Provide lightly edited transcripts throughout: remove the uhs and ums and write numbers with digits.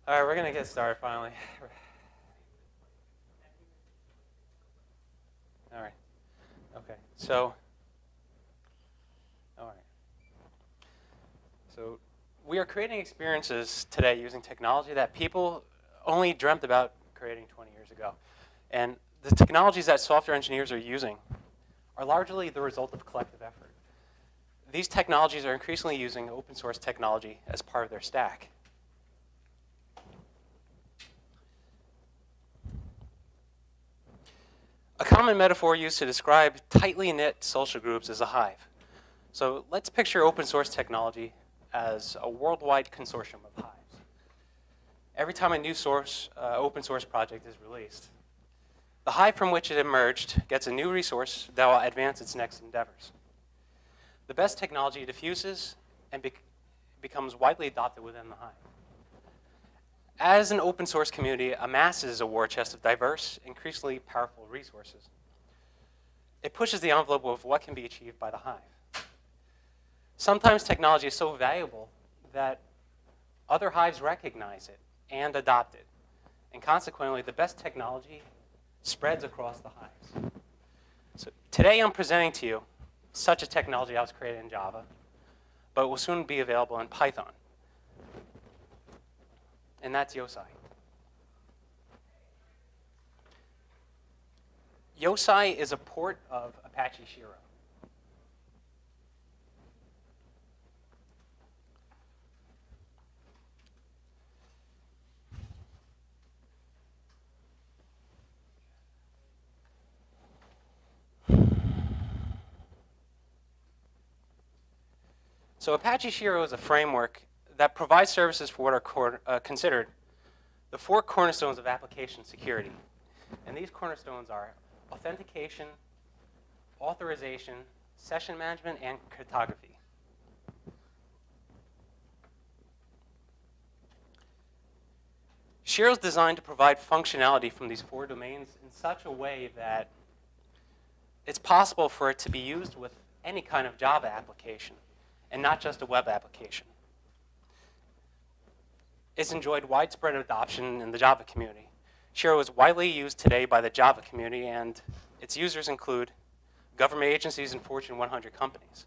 All right, we're going to get started finally. All right. Okay. All right. So we are creating experiences today using technology that people only dreamt about creating 20 years ago. And the technologies that software engineers are using are largely the result of collective effort. These technologies are increasingly using open source technology as part of their stack. A common metaphor used to describe tightly knit social groups is a hive. So let's picture open source technology as a worldwide consortium of hives. Every time a new open source project is released, the hive from which it emerged gets a new resource that will advance its next endeavors. The best technology diffuses and becomes widely adopted within the hive. As an open source community amasses a war chest of diverse, increasingly powerful resources, it pushes the envelope of what can be achieved by the hive. Sometimes technology is so valuable that other hives recognize it and adopt it. And consequently, the best technology spreads across the hives. So today I'm presenting to you such a technology that was created in Java, but will soon be available in Python. And that's Yosai. Yosai is a port of Apache Shiro. So Apache Shiro is a framework that provides services for what are considered the four cornerstones of application security. And these cornerstones are authentication, authorization, session management, and cryptography. Shiro is designed to provide functionality from these four domains in such a way that it's possible for it to be used with any kind of Java application, and not just a web application. It's enjoyed widespread adoption in the Java community. Shiro is widely used today by the Java community, and its users include government agencies and Fortune 100 companies.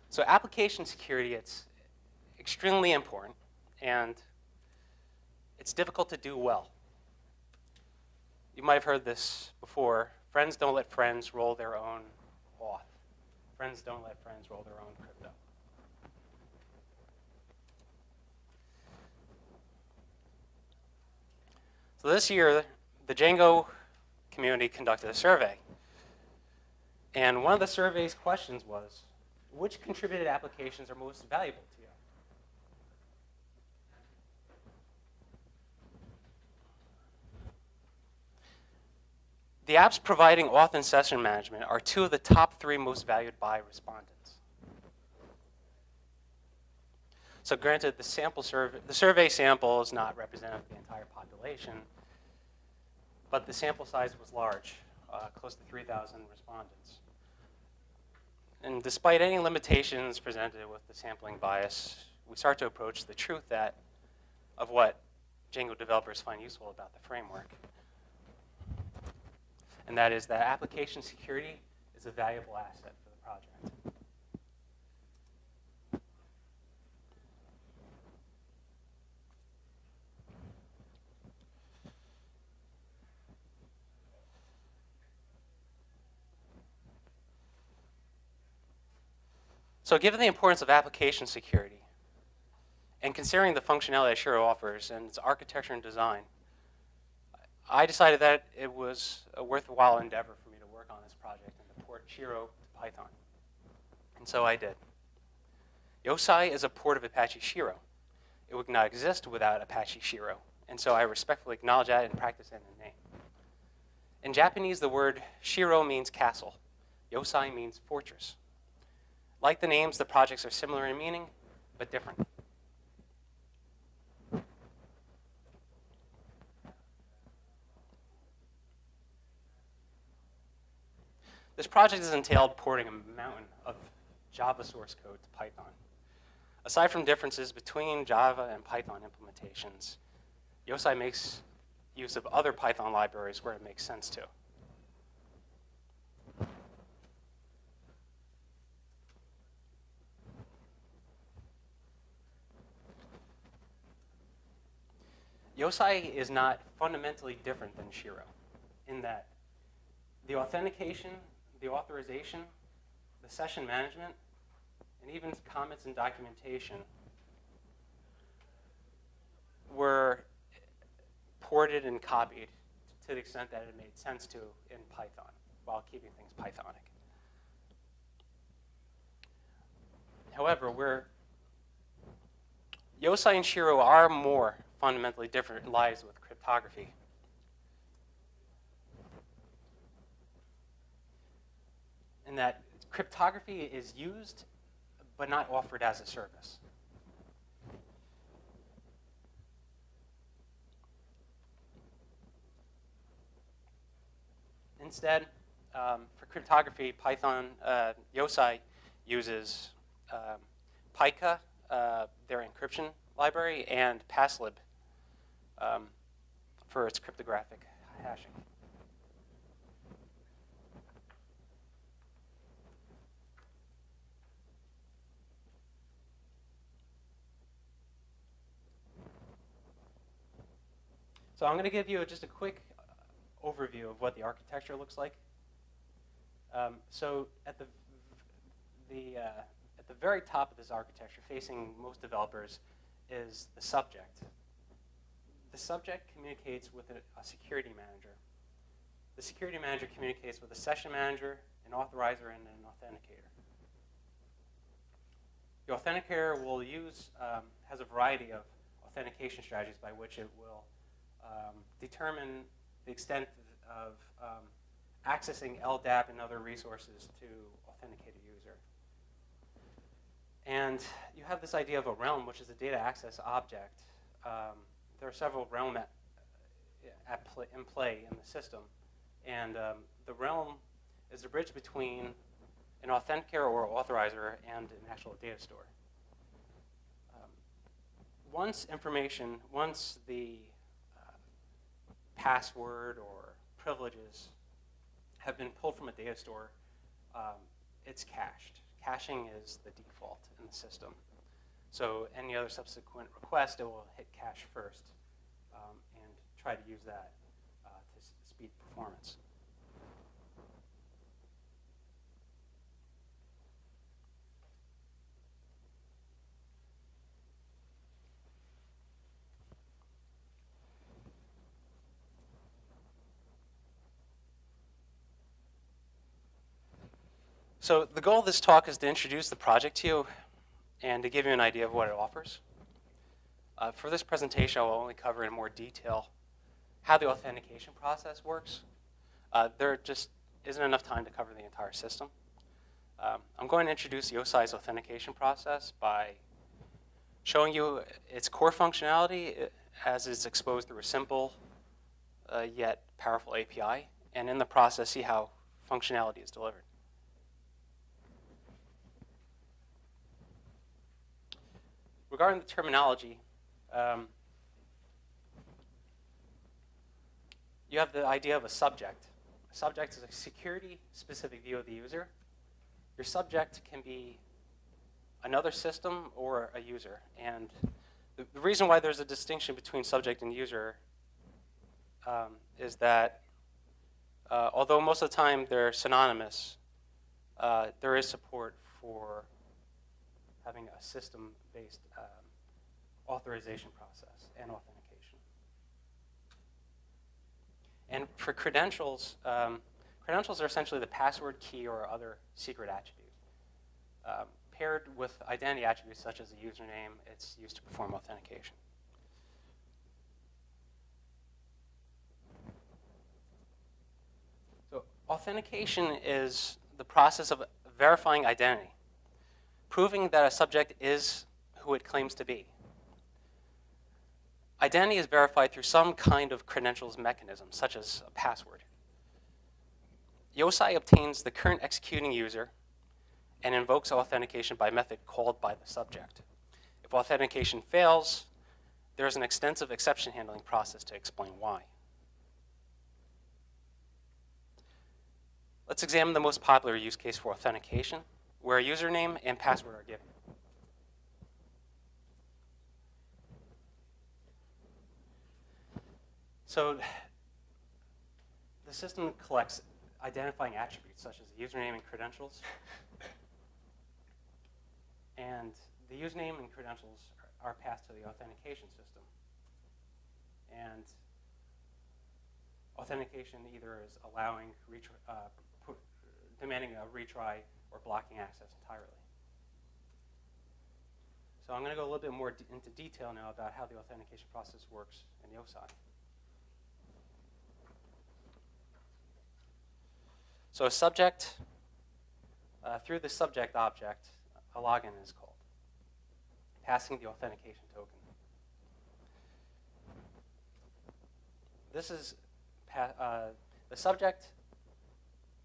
So application security, it's extremely important, and it's difficult to do well. You might have heard this before. Friends don't let friends roll their own auth. Friends don't let friends roll their own crypto. So this year, the Django community conducted a survey. And one of the survey's questions was, which contributed applications are most valuable to you? The apps providing auth and session management are two of the top 3 most valued by respondents. So granted, the survey sample is not representative of the entire population, but the sample size was large, close to 3,000 respondents. And despite any limitations presented with the sampling bias, we start to approach the truth of what Django developers find useful about the framework. And that is that application security is a valuable asset for the project. So given the importance of application security, and considering the functionality that Shiro offers and its architecture and design, I decided that it was a worthwhile endeavor for me to work on this project and to port Shiro to Python. And so I did. Yosai is a port of Apache Shiro. It would not exist without Apache Shiro. And so I respectfully acknowledge that and practice it in the name. In Japanese, the word Shiro means castle. Yosai means fortress. Like the names, the projects are similar in meaning, but different. This project has entailed porting a mountain of Java source code to Python. Aside from differences between Java and Python implementations, Yosai makes use of other Python libraries where it makes sense to. Yosai is not fundamentally different than Shiro in that the authentication, the authorization, the session management, and even comments and documentation were ported and copied to the extent that it made sense to in Python while keeping things Pythonic. However, Yosai and Shiro are more fundamentally different lies with cryptography. In that cryptography is used but not offered as a service. Instead, for cryptography, Python, Yosai uses Pica, their encryption library, and passlib for its cryptographic hashing. So I'm going to give you just a quick overview of what the architecture looks like. So at the very top of this architecture, facing most developers, is the subject. The subject communicates with a security manager. The security manager communicates with a session manager, an authorizer, and an authenticator. The authenticator will has a variety of authentication strategies by which it will determine the extent of accessing LDAP and other resources to authenticate a user. And you have this idea of a realm, which is a data access object. There are several realms in play in the system. And the realm is the bridge between an authenticator or authorizer and an actual data store. Once the password or privileges have been pulled from a data store, it's cached. Caching is the default in the system. So any other subsequent request, it will hit cache first and try to use that to speed performance. So the goal of this talk is to introduce the project to you and to give you an idea of what it offers. For this presentation, I will only cover in more detail how the authentication process works. There just isn't enough time to cover the entire system. I'm going to introduce Yosai's authentication process by showing you its core functionality as is exposed through a simple yet powerful API, and in the process, see how functionality is delivered. Regarding the terminology, you have the idea of a subject. A subject is a security-specific view of the user. Your subject can be another system or a user. And the reason why there's a distinction between subject and user is that although most of the time they're synonymous, there is support for having a system-based authorization process and authentication. And for credentials, credentials are essentially the password, key, or other secret attribute. Paired with identity attributes such as a username, it's used to perform authentication. So authentication is the process of verifying identity, proving that a subject is who it claims to be. Identity is verified through some kind of credentials mechanism, such as a password. Yosai obtains the current executing user and invokes authentication by a method called by the subject. If authentication fails, there's an extensive exception handling process to explain why. Let's examine the most popular use case for authentication, where a username and password are given. So the system collects identifying attributes such as the username and credentials. And the username and credentials are passed to the authentication system. And authentication either is allowing, demanding a retry, or blocking access entirely. So I'm going to go a little bit more into detail now about how the authentication process works in Yosai. So a subject, through the subject object, a login is called, passing the authentication token. This is, the subject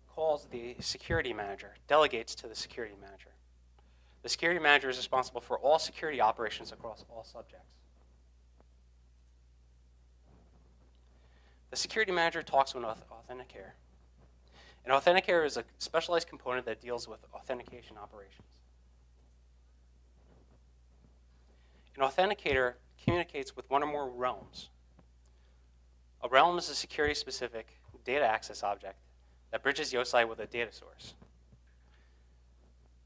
calls the security manager, delegates to the security manager. The security manager is responsible for all security operations across all subjects. The security manager talks to an authenticator. An authenticator is a specialized component that deals with authentication operations. An authenticator communicates with one or more realms. A realm is a security-specific data access object that bridges Yosai with a data source.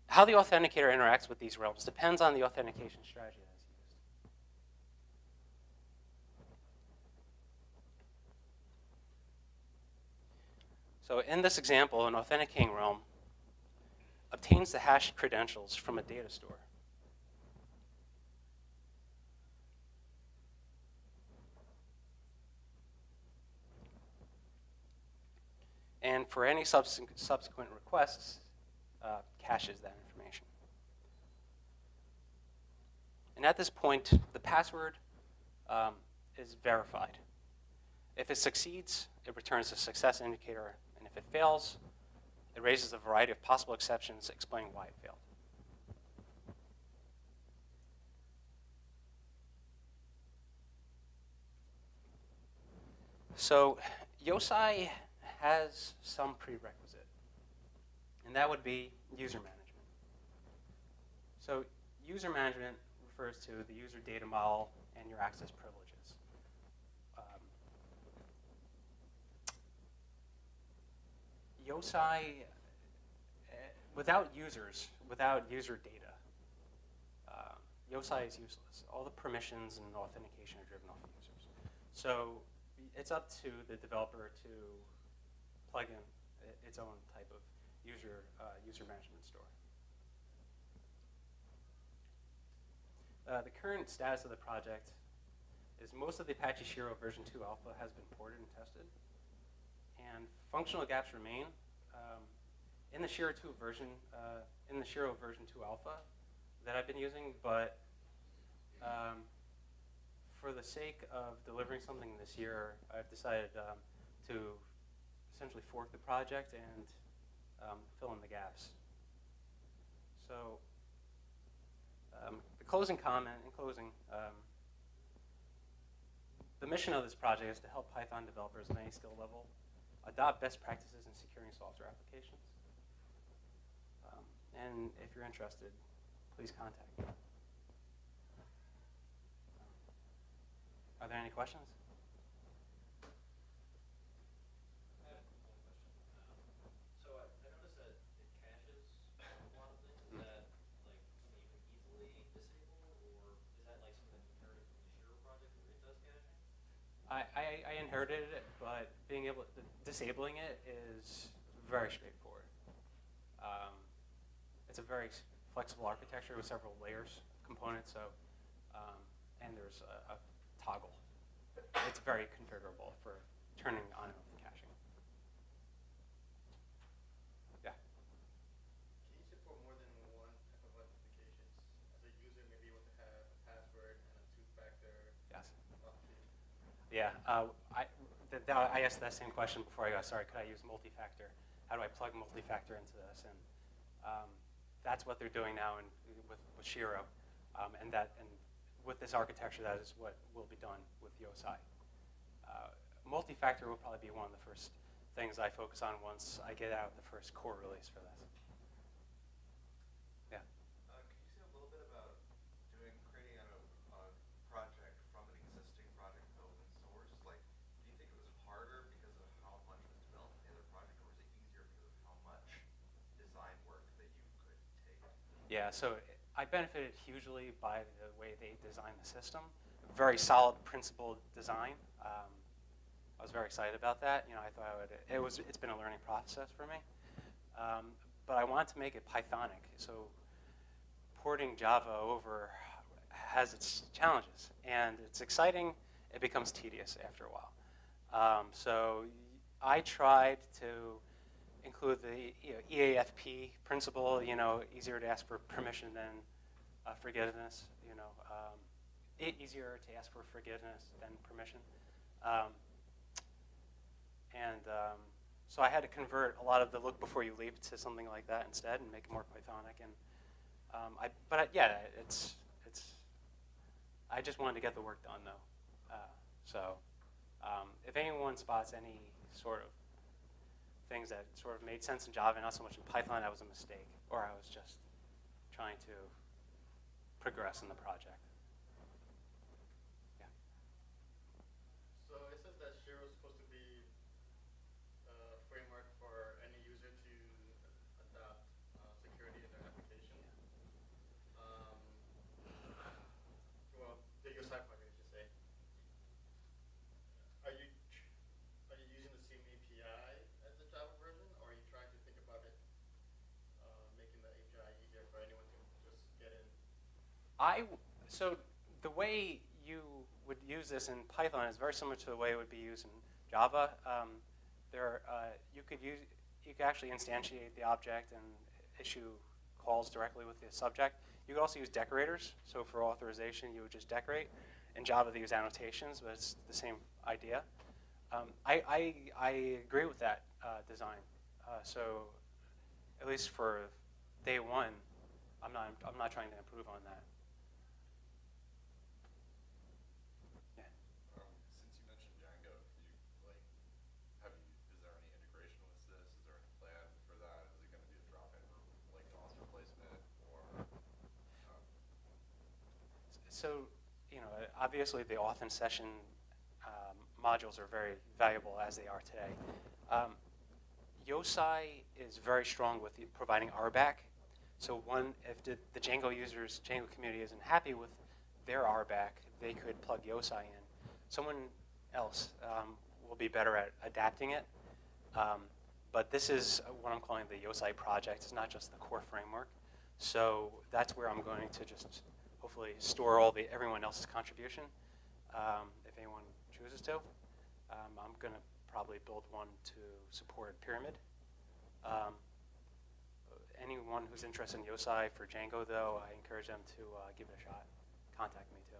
How the authenticator interacts with these realms depends on the authentication strategy that is used. So in this example, an authenticating realm obtains the hashed credentials from a data store. And for any subsequent requests, caches that information. And at this point, the password is verified. If it succeeds, it returns a success indicator, and if it fails, it raises a variety of possible exceptions explaining why it failed. So Yosai has some prerequisite, and that would be user management. So user management refers to the user data model and your access privileges. Yosai, without users, without user data, Yosai is useless. All the permissions and authentication are driven off of users. So it's up to the developer to plug in its own type of user management store. The current status of the project is most of the Apache Shiro version 2 alpha has been ported and tested, and functional gaps remain. In the Shiro 2 version, in the Shiro version 2 alpha that I've been using, but for the sake of delivering something this year, I've decided to essentially fork the project and fill in the gaps. So the closing comment, in closing, the mission of this project is to help Python developers of any skill level adopt best practices in securing software applications. And if you're interested, please contact me. Are there any questions? I inherited it, but being able to, disabling it is very straightforward. It's a very flexible architecture with several layers of components, so and there's a toggle. It's very configurable for turning on and off the caching. Yeah. Can you support more than one type of authentications? As a user, maybe you want to have a password and a two-factor. Yes. Authentication. Yeah. I asked that same question before I got started. Could I use multi-factor? How do I plug multi-factor into this? And that's what they're doing now with Shiro. And with this architecture, that is what will be done with Yosai. Multi-factor will probably be one of the first things I focus on once I get out the first core release for this. Yeah. Can you say a little bit about creating a project from an existing project to open source? Like, do you think it was harder because of how much was developed in the other project, or was it easier because of how much design work that you could take? Yeah, so I benefited hugely by the way they designed the system. Very solid principled design. I was very excited about that. You know, I thought it's been a learning process for me. But I wanted to make it Pythonic. So porting Java over has its challenges. And it's exciting. It becomes tedious after a while. So I tried to include the EAFP principle, easier to ask for permission than forgiveness, easier to ask for forgiveness than permission. So I had to convert a lot of the look before you leap to something like that instead and make it more Pythonic. And I just wanted to get the work done though. If anyone spots any sort of things that sort of made sense in Java and not so much in Python, that was a mistake, or I was just trying to progress in the project. Yeah. So it says that Shiro is supposed to be a framework for any user to adopt security in their application. Well, the Yosai project, I should say. Are you using the same API as the Java version, or are you trying to think about it, making the API easier for anyone to just get in? So the way you would use this in Python is very similar to the way it would be used in Java. You could actually instantiate the object and issue calls directly with the subject. You could also use decorators. So for authorization, you would just decorate. In Java, they use annotations, but it's the same idea. I agree with that design. So at least for day one, I'm not trying to improve on that. Yeah. Since you mentioned Django, is there any integration with this? Is there any plan for that? Is it going to be a drop-in like auth replacement, or? So, obviously the auth-in-session modules are very valuable as they are today. Yosai is very strong with providing RBAC. So if the Django community isn't happy with their RBAC, they could plug Yosai in. Someone else will be better at adapting it. But this is what I'm calling the Yosai project. It's not just the core framework. So that's where I'm going to just hopefully store everyone else's contribution, if anyone chooses to. I'm going to probably build one to support Pyramid. Anyone who's interested in Yosai for Django, though, I encourage them to give it a shot. Contact me, too.